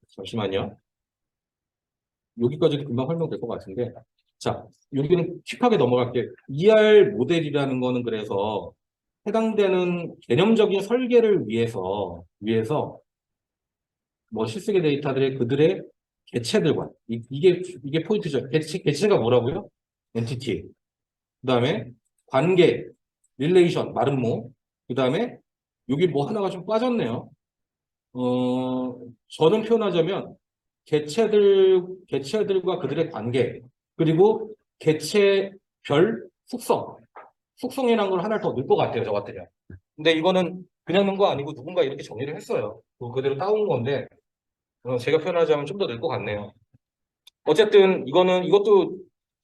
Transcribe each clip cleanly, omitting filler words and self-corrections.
잠시만요. 여기까지도 금방 설명될 것 같은데. 자, 여기는 퀵하게 넘어갈게요. ER 모델이라는 거는 그래서 해당되는 개념적인 설계를 위해서 뭐 실습의 데이터들의 그들의 개체들과, 이게 포인트죠. 개체가 뭐라고요? 엔티티. 그 다음에 관계, 릴레이션, 마름모. 그 다음에 여기 뭐 하나가 좀 빠졌네요. 저는 표현하자면 개체들과 그들의 관계, 그리고 개체별 속성이라는 걸 하나를 더 넣을 것 같아요, 저 같으면. 근데 이거는 그냥 넣은 거 아니고 누군가 이렇게 정리를 했어요. 그대로 따온 건데, 제가 표현하자면 좀 더 넣을 것 같네요. 어쨌든 이것도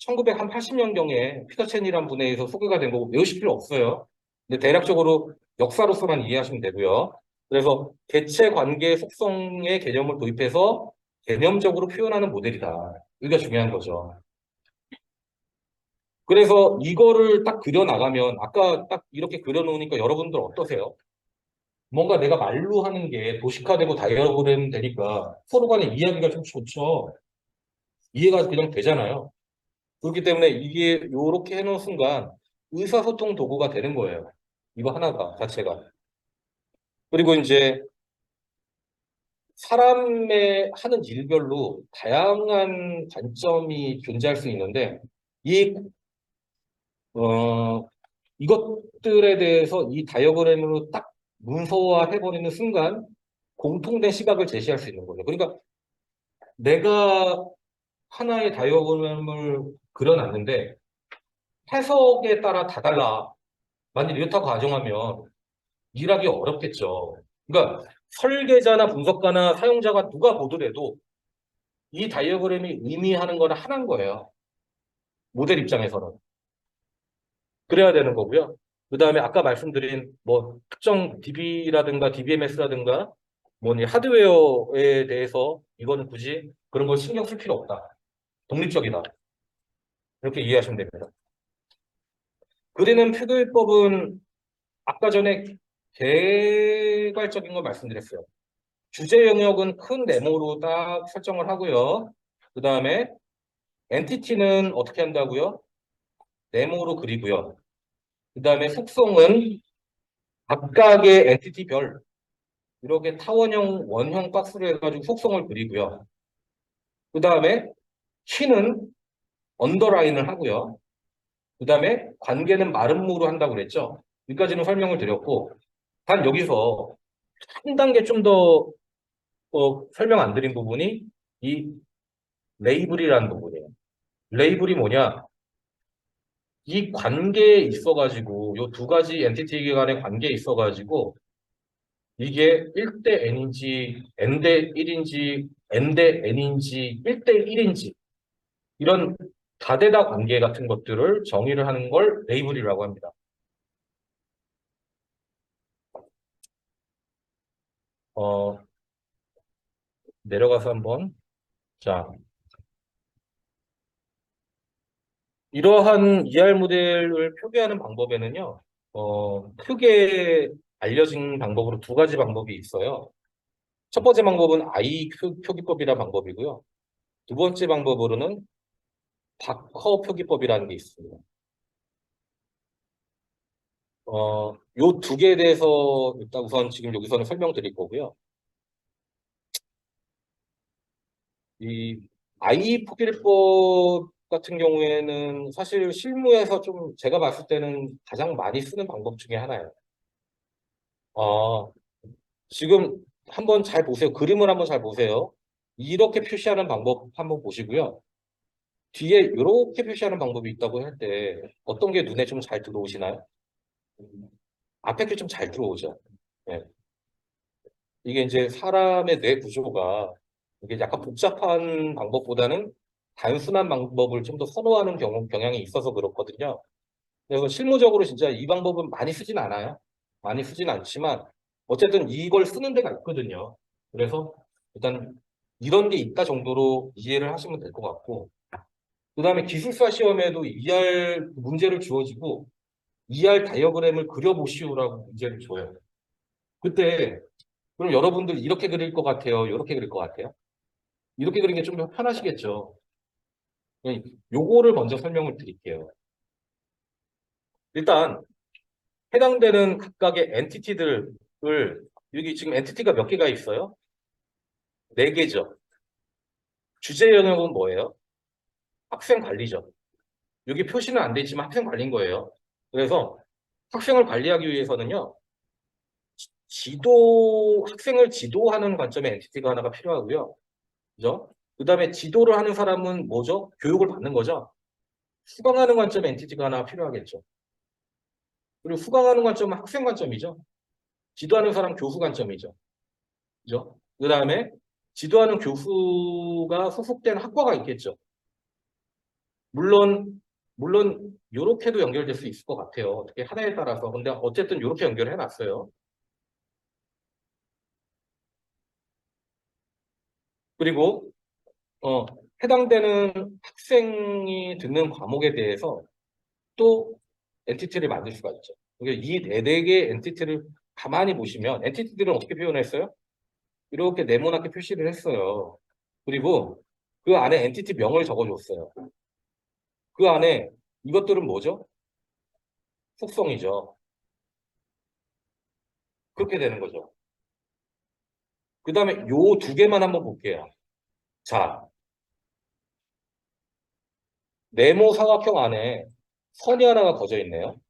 1980년경에 피터 첸이라는 분에 의해서 소개가 된 거고 외우실 필요 없어요. 근데 대략적으로 역사로서만 이해하시면 되고요. 그래서 개체 관계 속성의 개념을 도입해서 개념적으로 표현하는 모델이다. 이게 중요한 거죠. 그래서 이거를 딱 그려나가면 아까 딱 이렇게 그려놓으니까 여러분들 어떠세요? 뭔가 내가 말로 하는 게 도식화되고 다이어그램 되니까 서로 간에 이야기가 좀 좋죠. 이해가 그냥 되잖아요. 그렇기 때문에 이게 이렇게 해놓은 순간 의사소통 도구가 되는 거예요. 이거 하나가 자체가. 그리고 이제 사람의 하는 일별로 다양한 관점이 존재할 수 있는데 이 이것들에 대해서 이 다이어그램으로 딱 문서화해버리는 순간 공통된 시각을 제시할 수 있는 거예요. 그러니까 내가 하나의 다이어그램을 그려놨는데 해석에 따라 다 달라. 만약 이렇다고 가정하면 일하기 어렵겠죠. 그러니까 설계자나 분석가나 사용자가 누가 보더라도 이 다이어그램이 의미하는 거는 하나인 거예요. 모델 입장에서는. 그래야 되는 거고요. 그 다음에 아까 말씀드린 뭐 특정 DB라든가 DBMS라든가 뭐니 하드웨어에 대해서 이거는 굳이 그런 걸 신경 쓸 필요 없다. 독립적이다. 이렇게 이해하시면 됩니다. 그리는 표기법은 아까 전에 개괄적인 거 말씀드렸어요. 주제 영역은 큰 네모로 딱 설정을 하고요. 그 다음에 엔티티는 어떻게 한다고요? 네모로 그리고요. 그 다음에 속성은 각각의 엔티티별 이렇게 타원형 원형 박스로 해가지고 속성을 그리고요. 그 다음에 키는 언더라인을 하고요. 그 다음에 관계는 마름모로 한다고 그랬죠. 여기까지는 설명을 드렸고 단 여기서 한 단계 좀 더 설명 안 드린 부분이 이 레이블이라는 부분이에요. 레이블이 뭐냐? 이 관계에 있어가지고, 요 두 가지 엔티티 간의 관계에 있어가지고, 이게 1대 n인지, n대 1인지, n대 n인지, 1대 1인지, 이런 다대다 관계 같은 것들을 정의를 하는 걸 레이블이라고 합니다. 어, 내려가서 한번. 자, 이러한 ER 모델을 표기하는 방법에는요, 크게 알려진 방법으로 두 가지 방법이 있어요. 첫 번째 방법은 표기법이라는 방법이고요. 두 번째 방법으로는 바커 표기법이라는 게 있습니다. 요 두 개에 대해서 일단 우선 지금 여기서는 설명드릴 거고요. 이 표기법 같은 경우에는 사실 실무에서 좀 제가 봤을 때는 가장 많이 쓰는 방법 중에 하나예요. 어, 지금 한번 잘 보세요. 그림을 한번 잘 보세요. 이렇게 표시하는 방법 한번 보시고요. 뒤에 이렇게 표시하는 방법이 있다고 할 때 어떤 게 눈에 좀 잘 들어오시나요? 앞에 게 좀 잘 들어오죠. 예. 이게 이제 사람의 뇌 구조가 이게 약간 복잡한 방법보다는 단순한 방법을 좀 더 선호하는 경향이 있어서 그렇거든요. 그래서 실무적으로 진짜 이 방법은 많이 쓰진 않아요. 많이 쓰진 않지만 어쨌든 이걸 쓰는 데가 있거든요. 그래서 일단 이런 게 있다 정도로 이해를 하시면 될 것 같고 그 다음에 기술사 시험에도 ER 문제를 주어지고 ER 다이어그램을 그려보시오라고 문제를 줘요. 그때 그럼 여러분들 이렇게 그릴 것 같아요? 이렇게 그릴 것 같아요? 이렇게 그리는 게 좀 더 편하시겠죠? 요거를 먼저 설명을 드릴게요. 일단 해당되는 각각의 엔티티들을 여기 지금 엔티티가 몇 개가 있어요? 네 개죠. 주제 영역은 뭐예요? 학생 관리죠. 여기 표시는 안 돼 있지만 학생 관리인 거예요. 그래서 학생을 관리하기 위해서는요. 학생을 지도하는 관점의 엔티티가 하나가 필요하고요. 그죠? 그 다음에 지도를 하는 사람은 뭐죠? 교육을 받는 거죠. 수강하는 관점의 엔티티가 하나 필요하겠죠. 그리고 수강하는 관점은 학생 관점이죠. 지도하는 사람 교수 관점이죠. 그죠? 그 다음에 지도하는 교수가 소속된 학과가 있겠죠. 물론 이렇게도 연결될 수 있을 것 같아요. 어떻게 하나에 따라서. 근데 어쨌든 이렇게 연결해 놨어요. 그리고 어, 해당되는 학생이 듣는 과목에 대해서 또 엔티티를 만들 수가 있죠. 그러니까 이 네 개의 엔티티를 가만히 보시면 엔티티들은 어떻게 표현했어요? 이렇게 네모나게 표시를 했어요. 그리고 그 안에 엔티티 명을 적어줬어요. 그 안에 이것들은 뭐죠? 속성이죠. 그렇게 되는 거죠. 그 다음에 요 두 개만 한번 볼게요. 자, 네모 사각형 안에 선이 하나가 거져 있네요.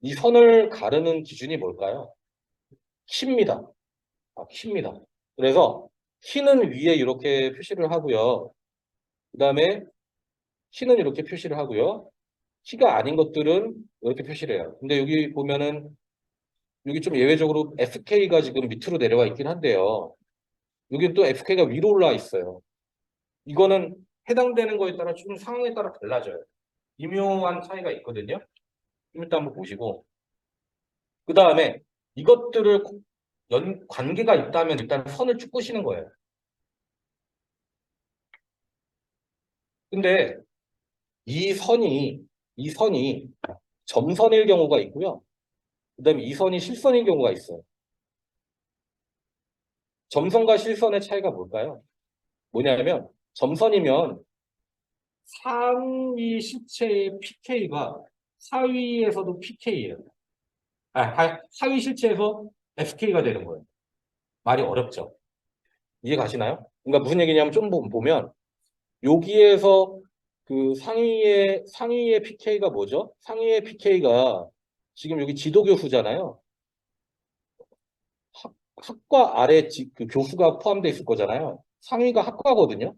이 선을 가르는 기준이 뭘까요? 키입니다. 키입니다. 그래서 키는 위에 이렇게 표시를 하고요. 그 다음에 키는 이렇게 표시를 하고요. 키가 아닌 것들은 이렇게 표시를 해요. 근데 여기 보면은 여기 좀 예외적으로 FK가 지금 밑으로 내려와 있긴 한데요. 여기는 또 FK가 위로 올라와 있어요. 이거는 해당되는 거에 따라 좀 상황에 따라 달라져요. 미묘한 차이가 있거든요. 좀 이따 한번 보시고. 그 다음에 이것들을 관계가 있다면 일단 선을 쭉 끄시는 거예요. 근데 이 선이 점선일 경우가 있고요. 그다음에 이 선이 실선인 경우가 있어요. 점선과 실선의 차이가 뭘까요? 뭐냐면 점선이면 상위 실체의 PK가 하위에서도 PK예요. 하위 실체에서 FK가 되는 거예요. 말이 어렵죠? 이해 가시나요? 그러니까 무슨 얘기냐면 좀 보면 여기에서 그 상위의 PK가 뭐죠? 상위의 PK가 지금 여기 지도교수잖아요. 학과 아래 그 교수가 포함되어 있을 거잖아요. 상위가 학과거든요.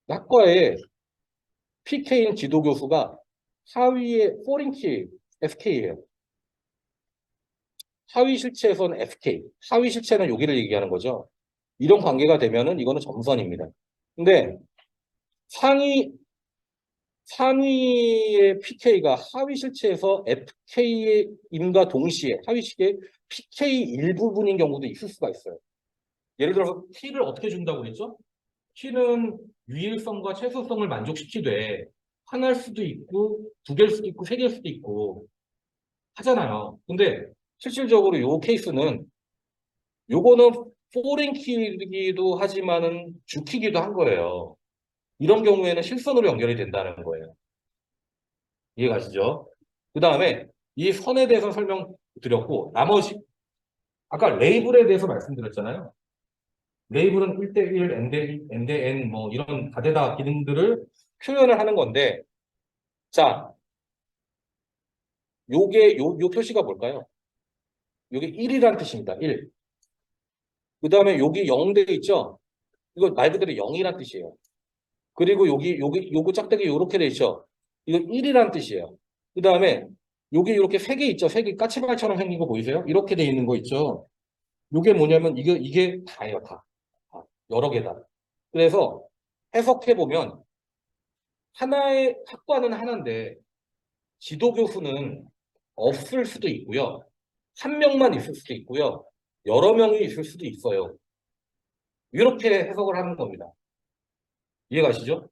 학과에 PK인 지도교수가 하위의 포린키 FK예요. 하위 실체에서는 FK, 하위 실체는 여기를 얘기하는 거죠. 이런 관계가 되면은 이거는 점선입니다. 근데 상위 상위의 PK가 하위 실체에서 FK임과 동시에 하위 실체의 PK 일부분인 경우도 있을 수가 있어요. 예를 들어서 T를 어떻게 준다고 했죠? T는 유일성과 최소성을 만족시키되 하나일 수도 있고 두 개일 수도 있고 세 개일 수도 있고 하잖아요. 근데 실질적으로 요 케이스는 요거는 포린 키이기도 하지만은 주키기도 한 거예요. 이런 경우에는 실선으로 연결이 된다는 거예요. 이해가시죠? 그 다음에 이 선에 대해서 설명드렸고 나머지 아까 레이블에 대해서 말씀드렸잖아요. 레이블은 1대1, N대1, N대 N 뭐 이런 다대다 기능들을 표현을 하는 건데 자, 요 표시가 뭘까요? 요게 1이라는 뜻입니다. 1. 그 다음에 여기 0대 있죠? 이거 말 그대로 0이란 뜻이에요. 그리고 요거 짝대기 요렇게 돼 있죠? 이거 1이란 뜻이에요. 그 다음에 요게 이렇게 3개 있죠? 3개 까치발처럼 생긴 거 보이세요? 이렇게 돼 있는 거 있죠? 요게 뭐냐면 이게 다예요, 다. 여러 개다. 그래서 해석해 보면 하나의 학과는 하나인데 지도 교수는 없을 수도 있고요. 한 명만 있을 수도 있고요. 여러 명이 있을 수도 있어요. 이렇게 해석을 하는 겁니다. 이해가시죠?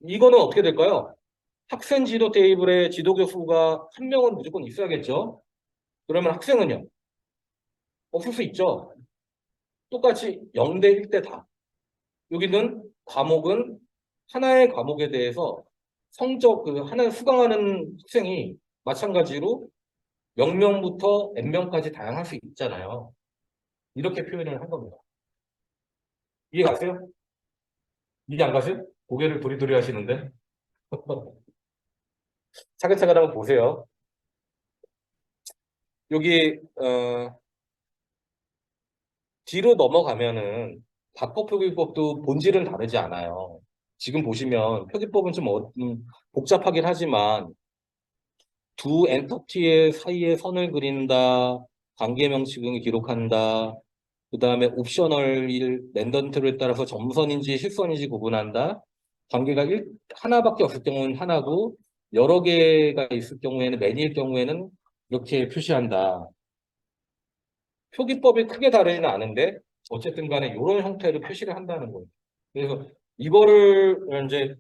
이거는 어떻게 될까요? 학생 지도 테이블에 지도 교수가 한 명은 무조건 있어야겠죠? 그러면 학생은요? 없을 수 있죠? 똑같이 0대 1대 다. 여기는 과목은 하나의 과목에 대해서 성적 그 하나 수강하는 학생이 마찬가지로 0명부터 N명까지 다양할 수 있잖아요. 이렇게 표현을 한 겁니다. 이해 가세요? 이해 안 가세요? 고개를 도리도리 하시는데 차근차근 한번 보세요. 여기 뒤로 넘어가면은 박법 표기법도 본질은 다르지 않아요. 지금 보시면 표기법은 좀 복잡하긴 하지만 두 엔터티의 사이에 선을 그린다, 관계명칭을 기록한다, 그 다음에 옵셔널 랜덤트를 따라서 점선인지 실선인지 구분한다. 관계가 하나밖에 없을 경우는 하나고 여러 개가 있을 경우에는 매니일 경우에는 이렇게 표시한다. 표기법이 크게 다르지는 않은데 어쨌든 간에 이런 형태로 표시를 한다는 거예요. 그래서 이거를 이제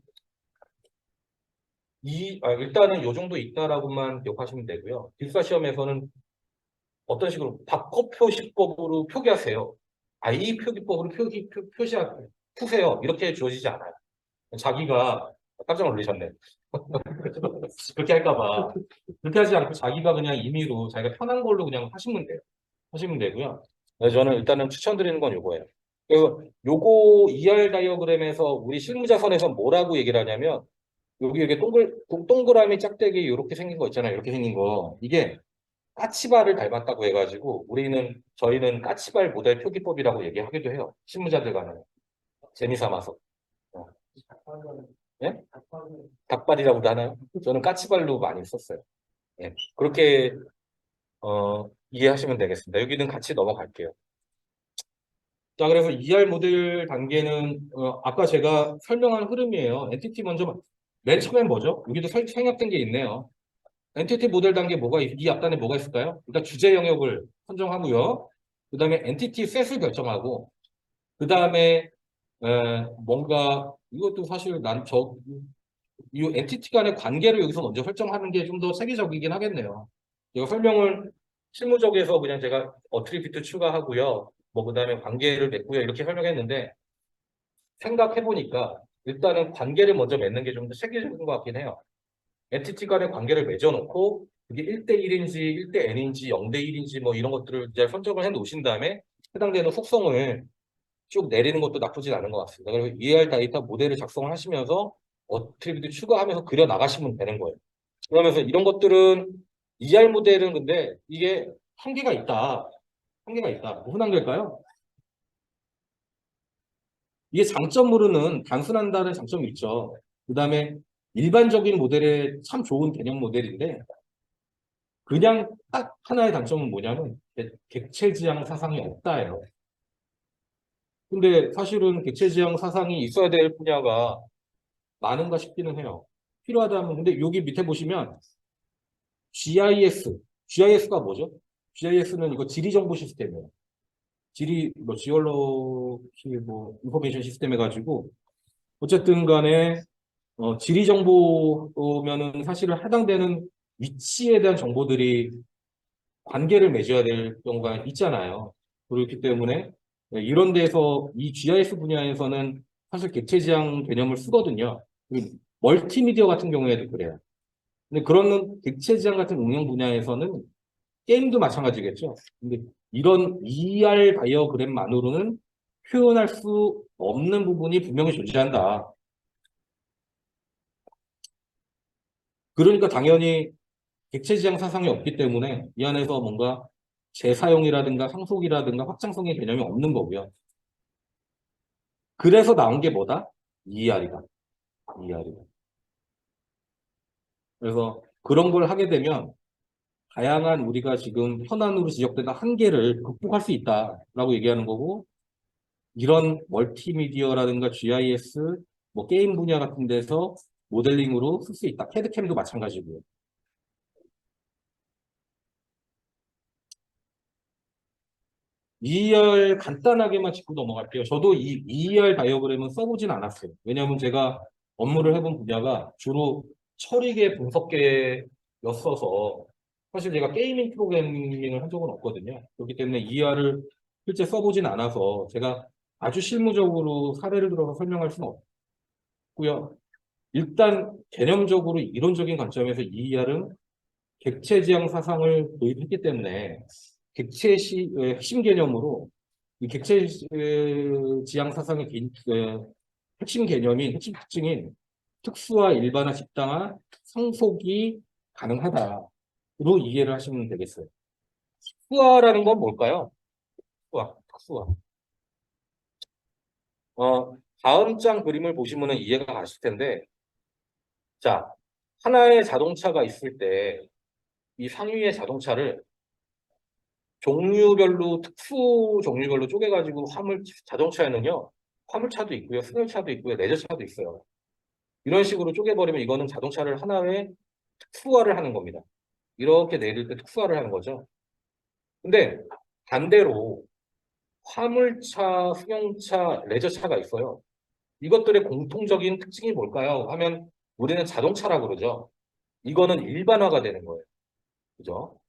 일단은 이 정도 있다라고만 기억하시면 되고요. 기숙사 시험에서는 어떤 식으로 바꿔표시법으로 표기하세요. 이 표기법으로 표시하세요. 푸세요. 이렇게 주어지지 않아요. 자기가 깜짝 놀라셨네. 그렇게 할까봐. 그렇게 하지 않고 자기가 그냥 임의로 자기가 편한 걸로 그냥 하시면 돼요. 하시면 되고요. 그래서 저는 일단은 추천드리는 건 요거예요. 그래서 요거 ER 다이어그램에서 우리 실무자선에서 뭐라고 얘기를 하냐면 여기 이렇게 동그라미 짝대기 이렇게 생긴 거 있잖아요. 이렇게 생긴 거. 이게 까치발을 닮았다고 해가지고 저희는 까치발 모델 표기법이라고 얘기하기도 해요. 실무자들 간에 재미삼아서. 어. 예? 닭발이라고도 하나요? 저는 까치발로 많이 썼어요. 예. 그렇게 이해하시면 되겠습니다. 여기는 같이 넘어갈게요. 자, 그래서 ER 모델 단계는 아까 제가 설명한 흐름이에요. 엔티티 먼저 맨 처음엔 뭐죠? 여기도 생략된 게 있네요. 엔티티 모델 단계 이 앞단에 뭐가 있을까요? 일단 주제 영역을 선정하고요. 그 다음에 엔티티 셋을 결정하고 그 다음에 뭔가 이것도 사실 이 엔티티 간의 관계를 여기서 먼저 설정하는 게 좀 더 체계적이긴 하겠네요. 이거 설명을 실무적에서 그냥 제가 어트리뷰트 추가하고요. 뭐 그다음에 관계를 맺고요. 이렇게 설명했는데 생각해보니까 일단은 관계를 먼저 맺는 게 좀 더 체계적인 것 같긴 해요. 엔티티 간의 관계를 맺어놓고 그게 1대1인지 1대 n인지 0대1인지 뭐 이런 것들을 이제 선정을 해 놓으신 다음에 해당되는 속성을 쭉 내리는 것도 나쁘진 않은 것 같습니다. 그리고 ER 데이터 모델을 작성을 하시면서 어트리뷰트 추가하면서 그려 나가시면 되는 거예요. 그러면서 이런 것들은 ER 모델은 근데 이게 한계가 있다. 한계가 있다. 무슨 한계일까요? 이게 장점으로는 단순한다는 장점이 있죠. 그 다음에 일반적인 모델에 참 좋은 개념 모델인데 그냥 딱 하나의 단점은 뭐냐면 객체지향 사상이 없다예요. 근데 사실은 객체지향 사상이 있어야 될 분야가 많은가 싶기는 해요. 필요하다면 근데 여기 밑에 보시면 GIS가 뭐죠? GIS는 이거 지리정보 시스템이에요. 뭐 지올로키 뭐 인포메이션 시스템 해가지고 어쨌든 간에 지리정보면은 사실은 해당되는 위치에 대한 정보들이 관계를 맺어야 될 경우가 있잖아요. 그렇기 때문에 이런 데서 이 GIS 분야에서는 사실 객체지향 개념을 쓰거든요. 멀티미디어 같은 경우에도 그래요. 근데 그런 객체지향 같은 응용 분야에서는 게임도 마찬가지겠죠. 근데 이런 ER 다이어그램만으로는 표현할 수 없는 부분이 분명히 존재한다. 그러니까 당연히 객체지향 사상이 없기 때문에 이 안에서 뭔가 재사용이라든가 상속이라든가 확장성의 개념이 없는 거고요. 그래서 나온 게 뭐다? ER이다. ER이다. 그래서 그런 걸 하게 되면 다양한 우리가 지금 현안으로 지적되는 한계를 극복할 수 있다라고 얘기하는 거고 이런 멀티미디어라든가 GIS, 뭐 게임 분야 같은 데서 모델링으로 쓸 수 있다. 캐드캠도 마찬가지고요. ER 간단하게만 짚고 넘어갈게요. 저도 이 ER 다이어그램은 써보진 않았어요. 왜냐하면 제가 업무를 해본 분야가 주로 처리계 분석계였어서 사실 제가 게이밍 프로그래밍을 한 적은 없거든요. 그렇기 때문에 ER을 실제 써보진 않아서 제가 아주 실무적으로 사례를 들어서 설명할 수는 없고요. 일단 개념적으로 이론적인 관점에서 EER은 객체지향 사상을 도입했기 때문에 핵심 개념으로 이 객체지향 사상의 핵심 개념인 핵심 특징인 특수화, 일반화, 집단화, 상속이 가능하다로 이해를 하시면 되겠어요. 특수화라는 건 뭘까요? 특수화. 다음 장 그림을 보시면 이해가 가실 텐데, 자, 하나의 자동차가 있을 때 이 상위의 자동차를 종류별로 특수 종류별로 쪼개가지고 자동차에는요 화물차도 있고요, 승용차도 있고요, 레저차도 있어요. 이런 식으로 쪼개버리면 이거는 자동차를 하나의 특수화를 하는 겁니다. 이렇게 내릴 때 특수화를 하는 거죠. 근데 반대로 화물차, 승용차, 레저차가 있어요. 이것들의 공통적인 특징이 뭘까요? 하면 우리는 자동차라고 그러죠. 이거는 일반화가 되는 거예요. 그죠?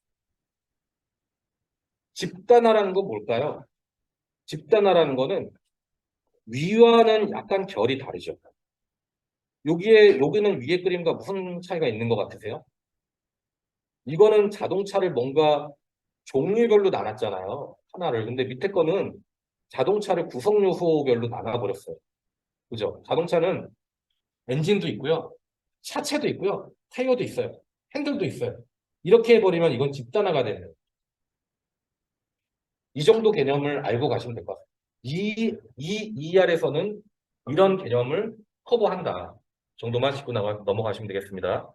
집단화라는 건 뭘까요? 집단화라는 거는 위와는 약간 결이 다르죠. 여기는 위에 그림과 무슨 차이가 있는 것 같으세요? 이거는 자동차를 뭔가 종류별로 나눴잖아요. 하나를. 근데 밑에 거는 자동차를 구성 요소별로 나눠버렸어요. 그죠? 자동차는 엔진도 있고요. 차체도 있고요. 타이어도 있어요. 핸들도 있어요. 이렇게 해버리면 이건 집단화가 되는 거예요. 이 정도 개념을 알고 가시면 될 것 같아요. ER에서는 이런 개념을 커버한다 정도만 짚고 넘어가시면 되겠습니다.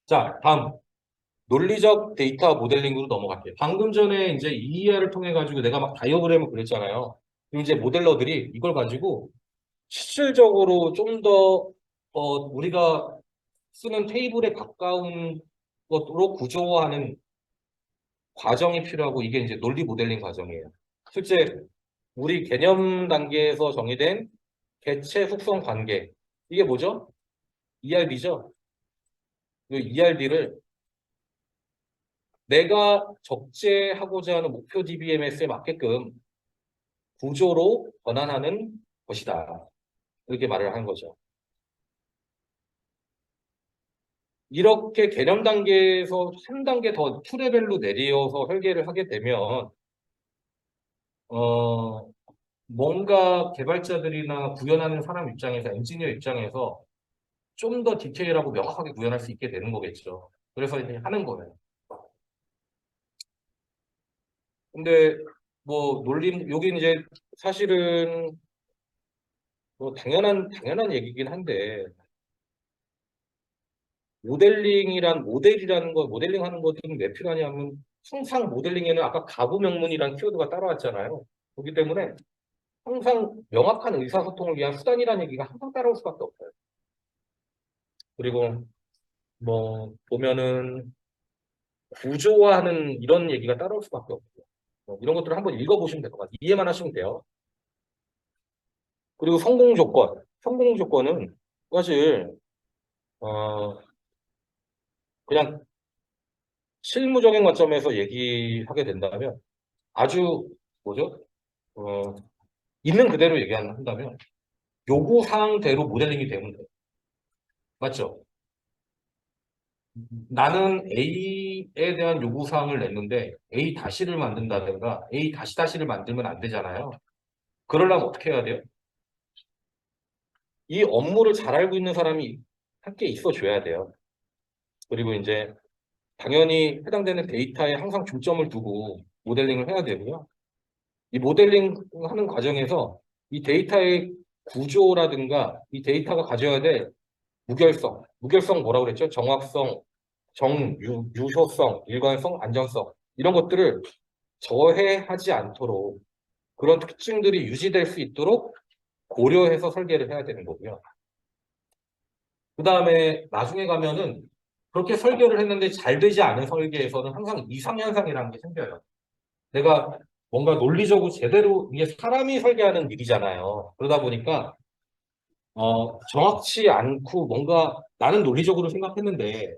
자, 다음 논리적 데이터 모델링으로 넘어갈게요. 방금 전에 이제 ER을 통해 가지고 내가 막 다이어그램을 그렸잖아요. 그럼 이제 모델러들이 이걸 가지고 실질적으로 좀 더 우리가 쓰는 테이블에 가까운 것으로 구조화하는 과정이 필요하고 이게 이제 논리 모델링 과정이에요. 실제 우리 개념 단계에서 정의된 개체 속성 관계. 이게 뭐죠? ERB죠? 이 ERB를 내가 적재하고자 하는 목표 DBMS에 맞게끔 구조로 전환하는 것이다. 이렇게 말을 한 거죠. 이렇게 개념 단계에서 한 단계 더 투레벨로 내려서 설계를 하게 되면 어, 뭔가 개발자들이나 구현하는 사람 입장에서 엔지니어 입장에서 좀 더 디테일하고 명확하게 구현할 수 있게 되는 거겠죠. 그래서 이제 하는 거예요. 근데 뭐 여기 이제 사실은 뭐 당연한 얘기긴 한데 모델링 하는 것들은 왜 필요하냐면 항상 모델링에는 아까 가부 명문이라는 키워드가 따라왔잖아요. 그렇기 때문에 항상 명확한 의사소통을 위한 수단이라는 얘기가 항상 따라올 수밖에 없어요. 그리고 뭐 보면은 구조화하는 이런 얘기가 따라올 수밖에 없고요. 이런 것들을 한번 읽어보시면 될 것 같아요. 이해만 하시면 돼요. 그리고 성공 조건. 성공 조건은 사실 어, 그냥 실무적인 관점에서 얘기하게 된다면 아주 뭐죠? 어, 있는 그대로 얘기한다면 요구사항대로 모델링이 되면 돼요. 맞죠? 나는 A에 대한 요구사항을 냈는데 A 다시를 만든다든가 A 다시 다시를 만들면 안 되잖아요. 그러려면 어떻게 해야 돼요? 이 업무를 잘 알고 있는 사람이 함께 있어줘야 돼요. 그리고 이제 당연히 해당되는 데이터에 항상 중점을 두고 모델링을 해야 되고요. 이 모델링 하는 과정에서 이 데이터의 구조라든가 이 데이터가 가져야 될 무결성 뭐라고 그랬죠? 정확성, 유효성, 일관성, 안전성 이런 것들을 저해하지 않도록 그런 특징들이 유지될 수 있도록 고려해서 설계를 해야 되는 거고요. 그 다음에 나중에 가면은 그렇게 설계를 했는데 잘 되지 않은 설계에서는 항상 이상현상이라는 게 생겨요. 내가 뭔가 논리적으로 제대로 이게 사람이 설계하는 일이잖아요. 그러다 보니까 정확치 않고 뭔가 나는 논리적이라고 생각했는데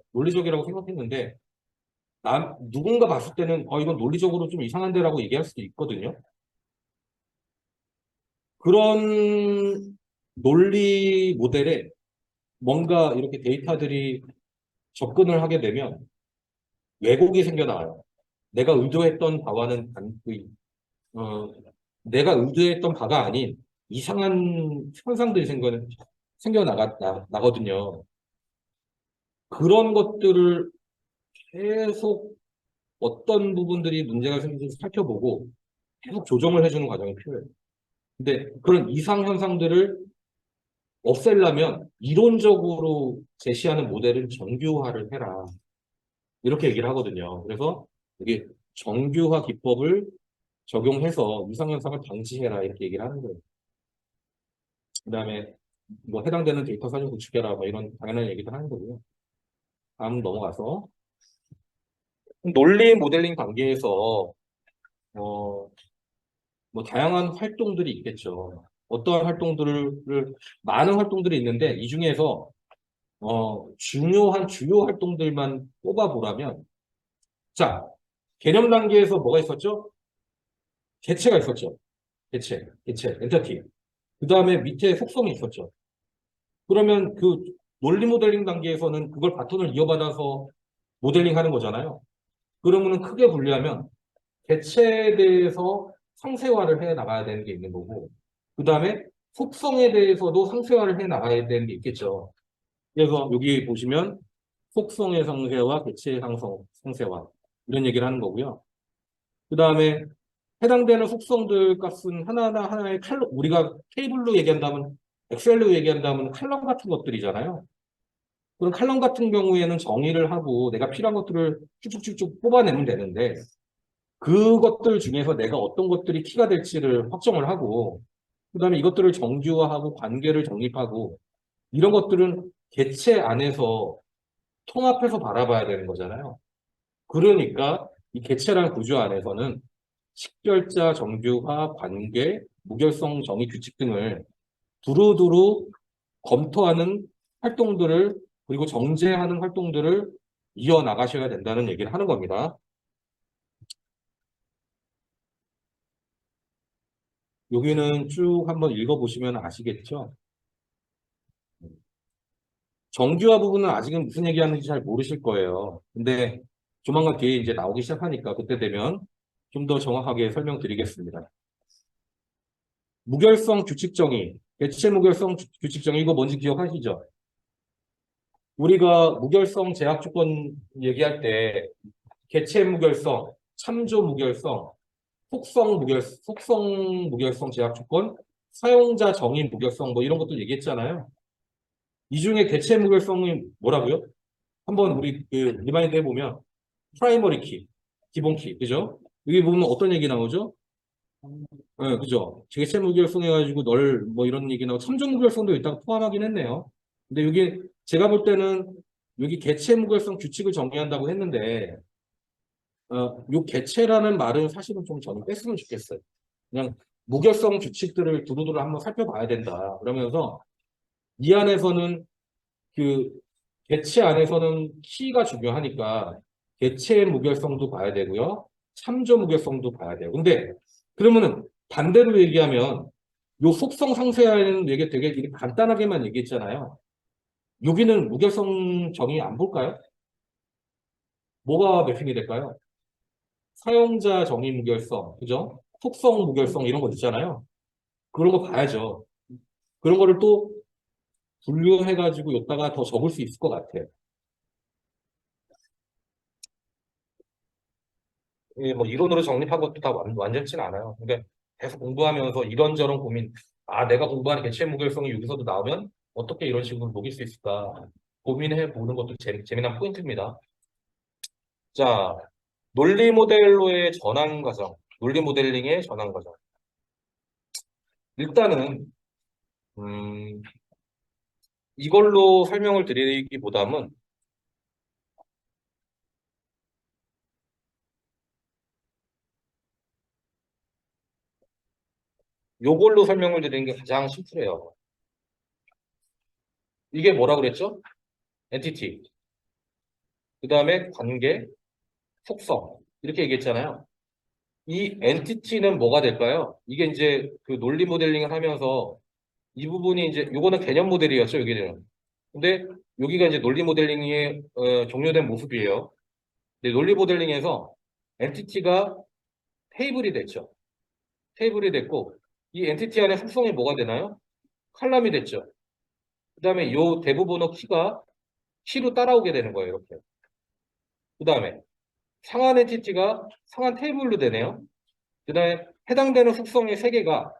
누군가 봤을 때는 이건 논리적으로 좀 이상한데라고 얘기할 수도 있거든요. 그런 논리 모델에 뭔가 이렇게 데이터들이 접근을 하게 되면 왜곡이 생겨나와요. 내가 의도했던 바와는 어, 내가 의도했던 바가 아닌 이상한 현상들이 생겨나거든요. 그런 것들을 계속 어떤 부분들이 문제가 생기는지 살펴보고 계속 조정을 해주는 과정이 필요해요. 근데 그런 이상 현상들을 없애려면 이론적으로 제시하는 모델은 정규화를 해라. 이렇게 얘기를 하거든요. 그래서 이게 정규화 기법을 적용해서 이상 현상을 방지해라. 이렇게 얘기를 하는 거예요. 그다음에 뭐 해당되는 데이터 사진 구축해라. 뭐 이런 당연한 얘기도 하는 거고요. 다음 넘어가서 논리 모델링 단계에서 어, 뭐 다양한 활동들이 있겠죠. 어떠한 활동들을 많은 활동들이 있는데 이 중에서 중요한 주요 활동들만 뽑아보라면 자 개념 단계에서 뭐가 있었죠? 개체가 있었죠. 개체, 엔터티. 그 다음에 밑에 속성이 있었죠. 그러면 그 논리 모델링 단계에서는 그걸 바톤을 이어받아서 모델링 하는 거잖아요. 그러면은 크게 분리하면 개체에 대해서 상세화를 해 나가야 되는 게 있는 거고, 그 다음에 속성에 대해서도 상세화를 해 나가야 되는 게 있겠죠. 그래서 여기 보시면 속성의 상세화, 개체의 상세화 이런 얘기를 하는 거고요. 그 다음에 해당되는 속성들 값은 하나하나 하나의 칼럼, 우리가 테이블로 얘기한다면, 엑셀로 얘기한다면 칼럼 같은 것들이잖아요. 그런 칼럼 같은 경우에는 정의를 하고 내가 필요한 것들을 쭉쭉쭉쭉 뽑아내면 되는데 그것들 중에서 내가 어떤 것들이 키가 될지를 확정을 하고 그다음에 이것들을 정규화하고 관계를 정립하고 이런 것들은 개체 안에서 통합해서 바라봐야 되는 거잖아요. 그러니까 이 개체라는 구조 안에서는 식별자, 정규화, 관계, 무결성, 정의, 규칙 등을 두루두루 검토하는 활동들을 그리고 정제하는 활동들을 이어나가셔야 된다는 얘기를 하는 겁니다. 여기는 쭉 한번 읽어보시면 아시겠죠? 정규화 부분은 아직은 무슨 얘기하는지 잘 모르실 거예요. 근데 조만간 뒤에 이제 나오기 시작하니까 그때 되면 좀 더 정확하게 설명드리겠습니다. 무결성 규칙정의, 개체 무결성 규칙정의 이거 뭔지 기억하시죠? 우리가 무결성 제약 조건 얘기할 때 개체 무결성, 참조 무결성, 속성 무결성 제약 조건, 사용자 정의 무결성 뭐 이런 것도 얘기했잖아요. 이 중에 개체 무결성이 뭐라고요? 한번 우리 그 리마인드 해보면 프라이머리 키, 기본 키, 그죠? 여기 보면 어떤 얘기 나오죠? 네, 그죠? 개체 무결성 해가지고 뭐 이런 얘기 나오고 참조 무결성도 일단 포함하긴 했네요. 근데 여기 제가 볼 때는 여기 개체 무결성 규칙을 정의한다고 했는데 요 개체라는 말은 사실은 좀 저는 뺐으면 좋겠어요. 그냥 무결성 규칙들을 두루두루 한번 살펴봐야 된다. 그러면서 이 안에서는 그 개체 안에서는 키가 중요하니까 개체의 무결성도 봐야 되고요. 참조 무결성도 봐야 돼요. 근데 그러면은 반대로 얘기하면 요 속성 상세하는 얘기 되게 이렇게 간단하게만 얘기했잖아요. 여기는 무결성 정의 안 볼까요? 뭐가 매핑이 될까요? 사용자 정의 무결성, 그죠? 속성 무결성 이런 거 있잖아요. 그런 거 봐야죠. 그런 거를 또 분류해가지고 여기다가 더 적을 수 있을 것 같아요. 예, 뭐 이론으로 정립한 것도 다 완전치는 않아요. 그러니까 계속 공부하면서 이런저런 고민, 내가 공부하는 개체 무결성이 여기서도 나오면 어떻게 이런 식으로 녹일 수 있을까 고민해 보는 것도 재미난 포인트입니다. 자, 논리 모델로의 전환 과정, 논리 모델링의 전환 과정. 일단은 음, 이걸로 설명을 드리기보다는 요걸로 설명을 드리는 게 가장 심플해요. 이게 뭐라 그랬죠? 엔티티. 그 다음에 관계, 속성 이렇게 얘기했잖아요. 이 엔티티는 뭐가 될까요? 이게 이제 그 논리 모델링을 하면서 이 부분이 이제 요거는 개념 모델이었죠, 여기는. 근데 여기가 이제 논리 모델링이 종료된 모습이에요. 근데 논리 모델링에서 엔티티가 테이블이 됐죠. 테이블이 됐고 이 엔티티 안에 속성이 뭐가 되나요? 칼럼이 됐죠. 그다음에 요 대부분의 키가 키로 따라오게 되는 거예요, 이렇게. 그다음에 상한 엔티티가 상한 테이블로 되네요. 그다음에 해당되는 속성의 세 개가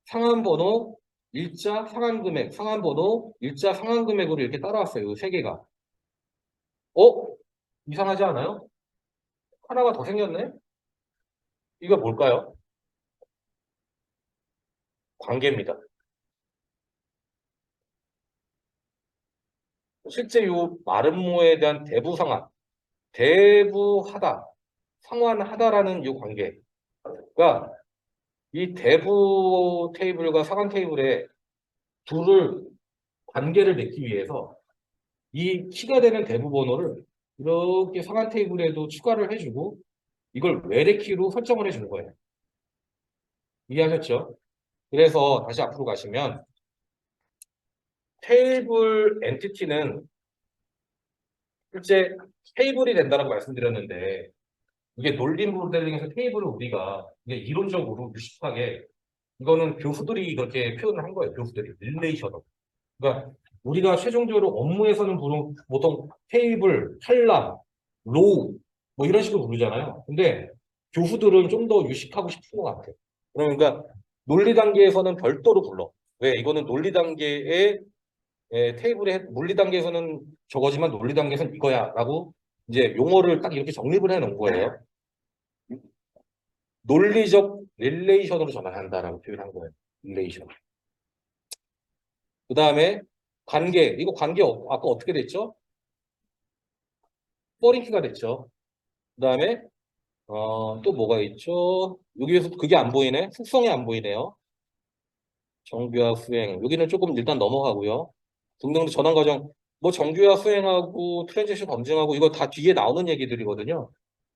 상한 번호, 일자, 상한 금액, 상한 번호, 일자, 상한 금액으로 이렇게 따라왔어요. 이 세 개가. 어? 이상하지 않아요? 하나가 더 생겼네? 이거 뭘까요? 관계입니다. 실제 이 마름모에 대한 대부 상한, 대부하다, 상환하다라는 이 관계가 이 대부 테이블과 상한 테이블의 둘을 관계를 맺기 위해서 이 키가 되는 대부 번호를 이렇게 상한 테이블에도 추가를 해주고 이걸 외래 키로 설정을 해주는 거예요. 이해하셨죠? 그래서 다시 앞으로 가시면 테이블 엔티티는 실제 테이블이 된다고 말씀드렸는데 이게 논리 모델링에서 테이블을 우리가 이게 이론적으로 유식하게 이거는 교수들이 그렇게 표현을 한 거예요. 교수들이 릴레이션으로. 그러니까 우리가 최종적으로 업무에서는 보통 테이블, 칼럼, 로우 뭐 이런 식으로 부르잖아요. 근데 교수들은 좀 더 유식하고 싶은 것 같아요. 그러니까 논리 단계에서는 별도로 불러. 왜? 이거는 논리 단계의 테이블에 물리 단계에서는 저거지만 논리 단계에서는 이거야라고 이제 용어를 딱 이렇게 정립을 해 놓은 거예요. 논리적 릴레이션으로 전환한다라고 표현한 거예요. 릴레이션. 그 다음에 관계. 이거 관계 아까 어떻게 됐죠? 포링키가 됐죠. 그 다음에 또 뭐가 있죠? 여기에서 그게 안 보이네. 속성이 안 보이네요. 정규와 수행. 여기는 조금 일단 넘어가고요. 등등 전환 과정. 뭐 정규와 수행하고 트랜지션 검증하고 이거 다 뒤에 나오는 얘기들이거든요.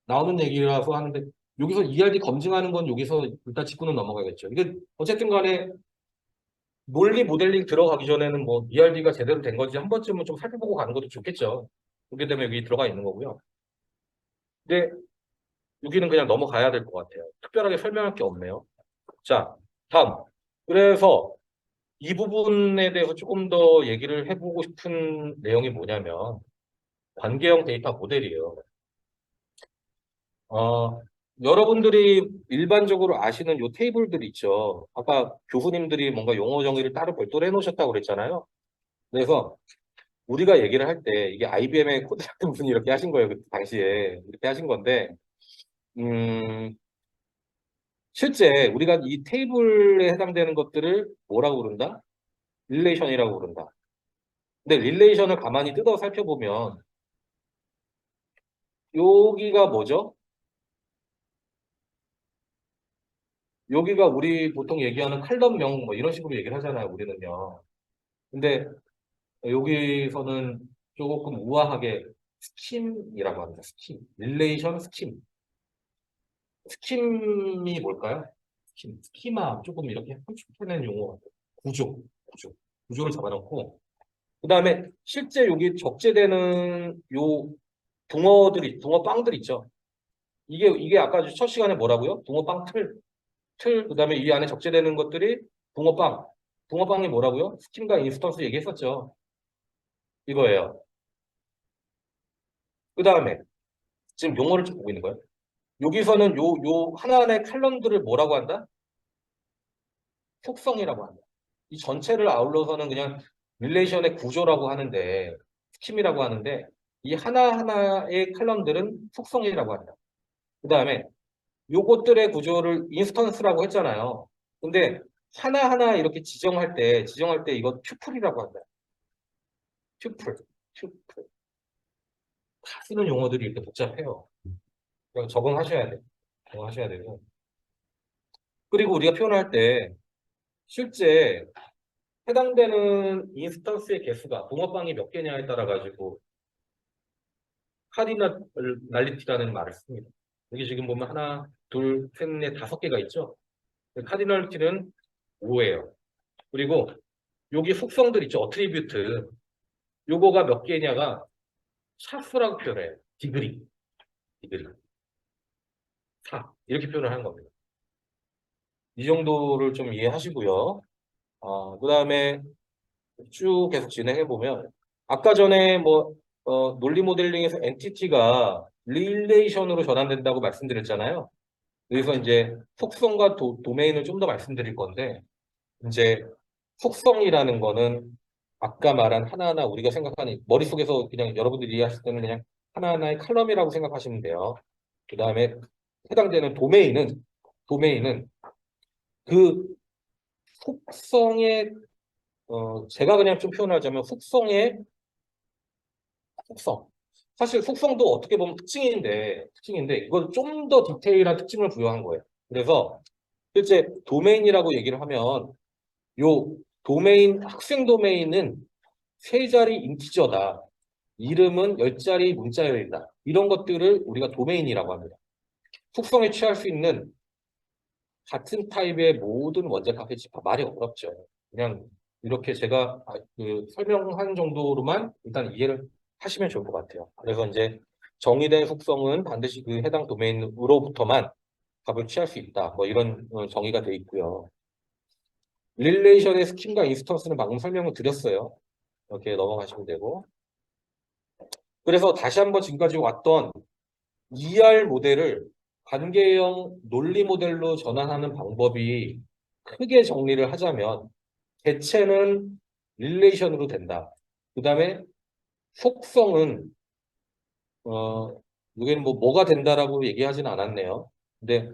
나오는 얘기라서 하는데 여기서 ERD 검증하는 건 여기서 일단 짚고는 넘어가겠죠. 이게 어쨌든 간에 논리 모델링 들어가기 전에는 뭐 ERD가 제대로 된 건지 한 번쯤은 좀 살펴보고 가는 것도 좋겠죠. 그렇게 되면 여기 들어가 있는 거고요. 근데 여기는 그냥 넘어가야 될 것 같아요. 특별하게 설명할 게 없네요. 자, 다음. 그래서 이 부분에 대해서 조금 더 얘기를 해보고 싶은 내용이 뭐냐면 관계형 데이터 모델이에요. 어, 여러분들이 일반적으로 아시는 요 테이블들 있죠. 아까 교수님들이 뭔가 용어 정의를 따로 별도로 해놓으셨다고 그랬잖아요. 그래서 우리가 얘기를 할 때 이게 IBM의 코드 같은 분이 이렇게 하신 거예요. 그 당시에 이렇게 하신 건데 음, 실제 우리가 이 테이블에 해당되는 것들을 뭐라고 부른다? 릴레이션이라고 부른다. 근데 릴레이션을 가만히 뜯어 살펴보면 여기가 뭐죠? 여기가 우리 보통 얘기하는 칼럼명 뭐 이런 식으로 얘기를 하잖아요. 우리는요. 근데 여기서는 조금 우아하게 스킴이라고 합니다. 스킴. 릴레이션 스킴. 스킴이 뭘까요? 스킴. 스키마. 조금 이렇게 함축해낸 용어 같아요. 구조. 구조. 구조를 잡아놓고. 그 다음에 실제 여기 적재되는 요 붕어빵들 있죠. 이게 아까 첫 시간에 뭐라고요? 붕어빵 틀. 그 다음에 이 안에 적재되는 것들이 붕어빵. 붕어빵이 뭐라고요? 스킴과 인스턴스 얘기했었죠. 이거예요. 그 다음에 지금 용어를 좀 보고 있는 거예요. 여기서는 요 하나하나의 칼럼들을 뭐라고 한다? 속성이라고 한다. 이 전체를 아울러서는 그냥 릴레이션의 구조라고 하는데, 스킴이라고 하는데, 이 하나하나의 칼럼들은 속성이라고 한다. 그 다음에 요것들의 구조를 인스턴스라고 했잖아요. 근데 하나하나 이렇게 지정할 때 이거 튜플이라고 한다. 튜플. 튜플. 다 쓰는 용어들이 이렇게 복잡해요. 그냥 적응하셔야 돼. 적응하셔야 되고. 그리고 우리가 표현할 때 실제 해당되는 인스턴스의 개수가 붕어빵이 몇 개냐에 따라 가지고 카디널리티라는 말을 씁니다. 여기 지금 보면 하나, 둘, 셋, 넷, 다섯 개가 있죠. 카디널리티는 5예요. 그리고 여기 속성들 있죠. 어트리뷰트. 요거가 몇 개냐가 샤프라고 표현해요. 디그리. 4. 이렇게 표현을 하는 겁니다. 이 정도를 좀 이해하시고요. 그 다음에 쭉 계속 진행해 보면 아까 전에 뭐 논리 모델링에서 엔티티가 릴레이션으로 전환된다고 말씀드렸잖아요. 그래서 이제 속성과 도메인을 좀 더 말씀드릴 건데 이제 속성이라는 거는 아까 말한 하나하나 우리가 생각하는 머릿속에서 그냥 여러분들이 이해하실 때는 그냥 하나하나의 칼럼이라고 생각하시면 돼요. 그 다음에 해당되는 도메인은 그 속성의 제가 그냥 좀 표현하자면 속성의 속성. 사실 속성도 어떻게 보면 특징인데 이걸 좀 더 디테일한 특징을 부여한 거예요. 그래서 실제 도메인이라고 얘기를 하면 요 학생 도메인은 세 자리 인티저다. 이름은 10자리 문자열이다. 이런 것들을 우리가 도메인이라고 합니다. 속성에 취할 수 있는 같은 타입의 모든 원자 값의 집합 말이 어렵죠. 그냥 이렇게 제가 설명한 정도로만 일단 이해를 하시면 좋을 것 같아요. 그래서 이제 정의된 속성은 반드시 그 해당 도메인으로부터만 값을 취할 수 있다. 뭐 이런 정의가 돼 있고요. 릴레이션의 스킨과 인스턴스는 방금 설명을 드렸어요. 이렇게 넘어가시면 되고. 그래서 다시 한번 지금까지 왔던 ER 모델을 관계형 논리 모델로 전환하는 방법이 크게 정리를 하자면 대체는 릴레이션으로 된다. 그 다음에 속성은 여기는 뭐가 된다라고 얘기하진 않았네요. 근데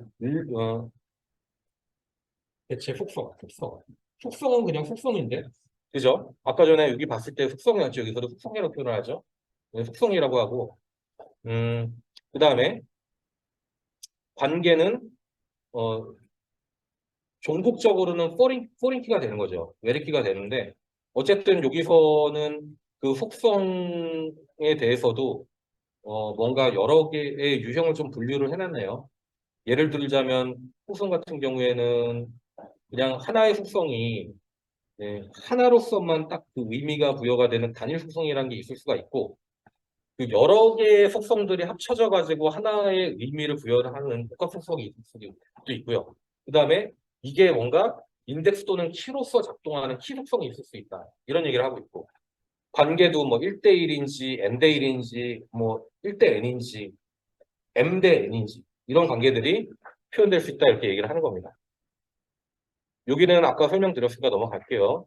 대체 속성은 그냥 속성인데 그죠? 아까 전에 여기 봤을 때 속성이었죠. 여기서도 속성이라고 표현을 하죠. 네, 속성이라고 하고 그 다음에 관계는 어, 종국적으로는 포린키가 되는 거죠. 웨리키가 되는데 어쨌든 여기서는 그 속성에 대해서도 뭔가 여러 개의 유형을 좀 분류를 해놨네요. 예를 들자면 속성 같은 경우에는 그냥 하나의 속성이 하나로서만 딱 그 의미가 부여가 되는 단일 속성이라는 게 있을 수가 있고 그 여러 개의 속성들이 합쳐져 가지고 하나의 의미를 부여하는 복합 속성이 있을 수도 있고요. 그 다음에 이게 뭔가 인덱스 또는 키로서 작동하는 키 속성이 있을 수 있다. 이런 얘기를 하고 있고 관계도 뭐 1대1인지 n대1인지 뭐 1대 n인지 m대 n인지 이런 관계들이 표현될 수 있다 이렇게 얘기를 하는 겁니다. 여기는 아까 설명드렸으니까 넘어갈게요.